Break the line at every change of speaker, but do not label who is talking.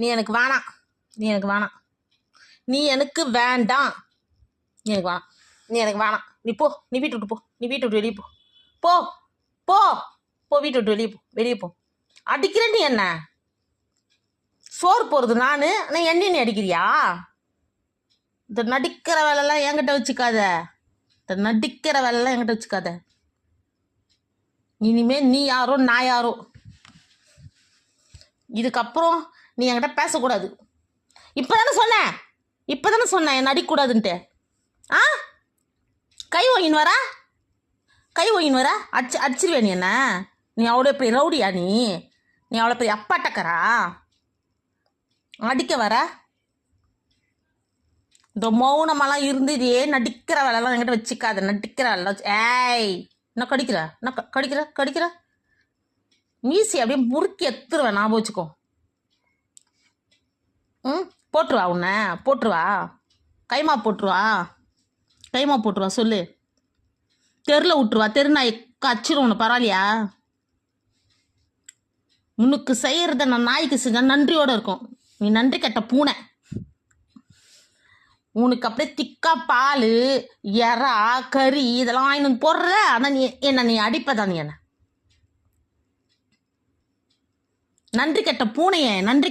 நீ எனக்கு வேணாம், நீ எனக்கு வேணாம், நீ எனக்கு வேண்டாம், நீ எனக்கு வேணாம், நீ எனக்கு வேணாம். நீ போ, நீ வீட்டு விட்டு போ, நீ வீட்டு விட்டு வெளியே போ, போ போ போ, வீட்டு விட்டு வெளியே போ, வெளியே போ. அடிக்கிற நீ என்ன? சோறு போறது நானு, ஆனால் என்ன நீ அடிக்கிறியா? இந்த நடிக்கிற வேலைலாம் என்கிட்ட வச்சுக்காத, இந்த நடிக்கிற வேலைலாம் என்கிட்ட வச்சுக்காத. இனிமே நீ யாரோ நான் யாரோ, இதுக்கப்புறம் நீ என்கிட்ட பேசக்கூடாது. இப்பதானே சொன்னேன் என் நடிக்கக்கூடாதுன்ட்டு. ஆ, கை ஓங்கின்னு வர, கை ஓங்கின்னு வர, அடிச்சிருவேன் நீ என்ன? நீ அவ்வளோ பெரிய ரவுடியா? நீ அவ்வளோ பெரிய அப்பாட்டக்கரா? அடிக்க வர? இந்த மௌனமெல்லாம் இருந்து இதே நடிக்கிற வேலைலாம் என்கிட்ட வச்சுக்காத. நடிக்கிற வேலை ஏய், என்ன கடிக்கிற மீசி அப்படியே முறுக்கி எத்துருவேன், ஞாபகம் வச்சுக்கோ. போட்டுருவா, உன்னை போட்டுருவா, கைமா போட்டுருவா சொல்லு. தெருல விட்டுருவா, தெரு நாய் கச்சிரும் உன்னை. பரவாயில்லையா? உனக்கு செய்யறத நான் நாய்க்கு செஞ்சா நன்றியோட இருக்கும். நீ நன்றி கெட்ட பூனை. உனக்கு அப்படியே திக்கா பால், எறா, கறி இதெல்லாம் வாங்கிட்டு போடுற. ஆனால் நீ அடிப்பதான். நீ என்ன நன்றி கெட்ட பூனையே? நன்றி